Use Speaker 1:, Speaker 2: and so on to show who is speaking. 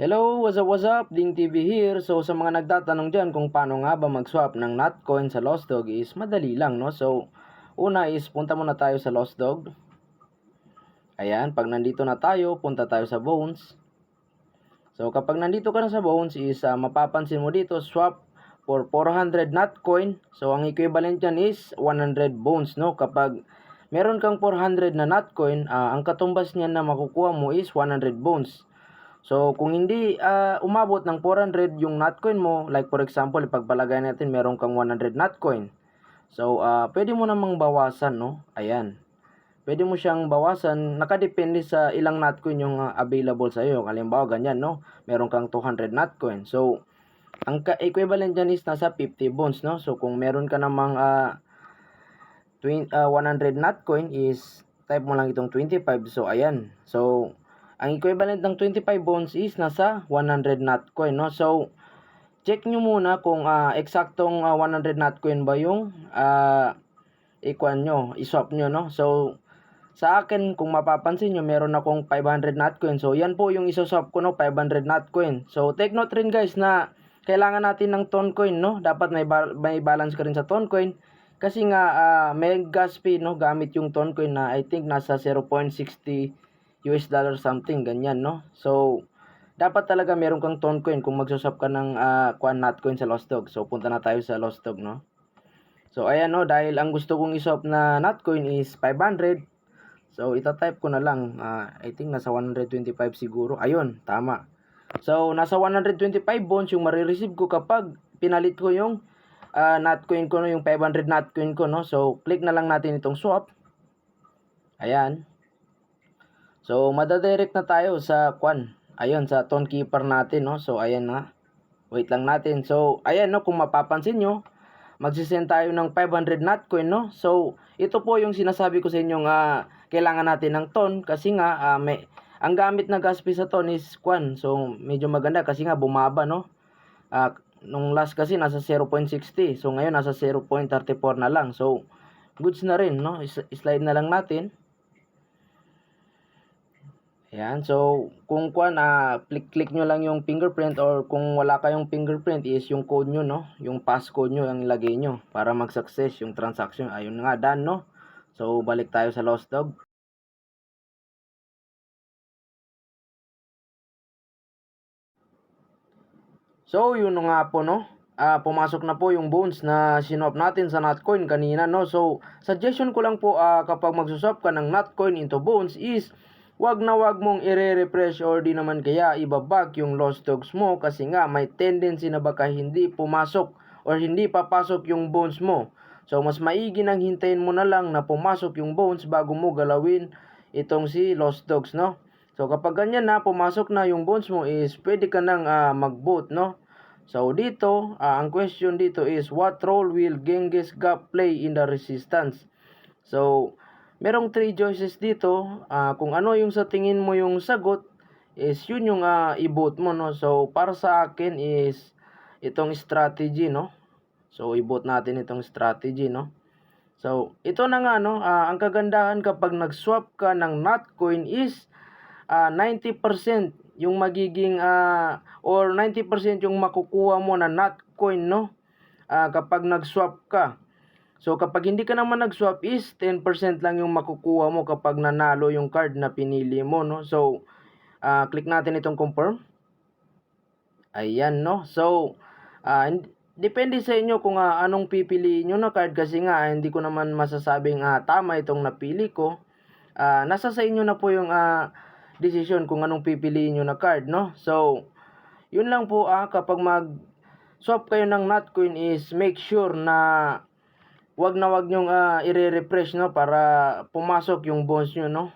Speaker 1: Hello, what's up? Ding TV here. So sa mga nagtatanong dyan kung paano nga ba mag-swap ng Notcoin sa Lost Dog is madali lang, no? So una is punta muna tayo sa Lost Dog. Ayan, pag nandito na tayo, punta tayo sa Bones. So kapag nandito ka na sa Bones is mapapansin mo dito swap for 400 Notcoin. So ang equivalent yan is 100 Bones, no? Kapag meron kang 400 na Notcoin, ang katumbas niyan na makukuha mo is 100 Bones. So, kung hindi umabot ng 400 yung Notcoin mo, like for example, ipagpalagay natin meron kang 100 Notcoin. So, pwede mo namang bawasan, no? Ayan. Pwede mo siyang bawasan, nakadepende sa ilang Notcoin yung available sa iyo. Halimbawa, ganyan, no? Meron kang 200 Notcoin. So, ang equivalent dyan is nasa 50 bones, no? So, kung meron ka namang 100 Notcoin is type mo lang itong 25. So, ayan. So, ang equivalent ng 25 bones is nasa 100 Notcoin, no? So, check nyo muna kung eksaktong 100 Notcoin ba yung iswap nyo, no? So, sa akin, kung mapapansin nyo, meron akong 500 Notcoin. So, yan po yung isoswap ko, no? 500 Notcoin. So, take note rin guys na kailangan natin ng Toncoin, no? Dapat may balance ka rin sa Toncoin. Kasi nga, may gas fee, no? Gamit yung Toncoin na I think nasa 0.60 US dollar something, ganyan, no? So, dapat talaga meron kang Toncoin kung magsaswap ka ng Notcoin sa Lost Dog. So, punta na tayo sa Lost Dog, no? So, ayan, no? Dahil ang gusto kong iswap na Notcoin is 500. So, itatype ko na lang. I think nasa 125 siguro. Ayun, tama. So, nasa 125 bonds yung marireceive ko kapag pinalit ko yung Notcoin ko, no? Yung 500 Notcoin ko, no? So, click na lang natin itong swap. Ayan. So, madadirect na tayo sa ayun, sa Tonkeeper natin, no? So, ayan na. Wait lang natin. So, ayan, no? Kung mapapansin nyo, magsisend tayo ng 500 Notcoin, no? So, ito po yung sinasabi ko sa inyong kailangan natin ng Ton kasi nga ang gamit na gas fee sa Ton is So, medyo maganda kasi nga bumaba, no? Nung last kasi nasa 0.60. So, ngayon nasa 0.34 na lang. So, goods na rin, no? Slide na lang natin. Ayan, so kung click nyo lang yung fingerprint or kung wala kayong fingerprint is yung code nyo, no? Yung passcode nyo ang ilagay nyo para mag-success yung transaction. Ayun nga, done, no? So, balik tayo sa Lost Dog. So, yun nga po, no? Pumasok na po yung bones na sinwap natin sa Notcoin kanina, no? So, suggestion ko lang po kapag magsuswap ka ng Notcoin into bones is wag mong i-refresh or di naman kaya ibabag yung Lost Dogs mo kasi nga may tendency na baka hindi pumasok or hindi papasok yung bones mo. So, mas maigi nang hintayin mo na lang na pumasok yung bones bago mo galawin itong si Lost Dogs, no? So, kapag ganyan na, pumasok na yung bones mo is pwede ka nang mag-boot, no? So, dito, ang question dito is, what role will Genghis Gap play in the resistance? So, merong 3 choices dito. Kung ano yung sa tingin mo yung sagot, is yun yung i-boot mo, no? So, para sa akin is itong strategy, no? So, i-boot natin itong strategy, no? So, ito na nga, no? Ang kagandahan kapag nag-swap ka ng Notcoin is 90% yung magiging or 90% yung makukuha mo na Notcoin, no? Kapag nag-swap ka. So, kapag hindi ka naman nag-swap is 10% lang yung makukuha mo kapag nanalo yung card na pinili mo, no? So, click natin itong confirm. Ayan, no? So, depende sa inyo kung anong pipiliin nyo na card kasi nga hindi ko naman masasabing tama itong napili ko. Nasa sa inyo na po yung decision kung anong pipiliin nyo na card, no? So, yun lang po kapag mag-swap kayo ng Notcoin is make sure na wag nyong i-refresh, no? Para pumasok yung bonds nyo, no?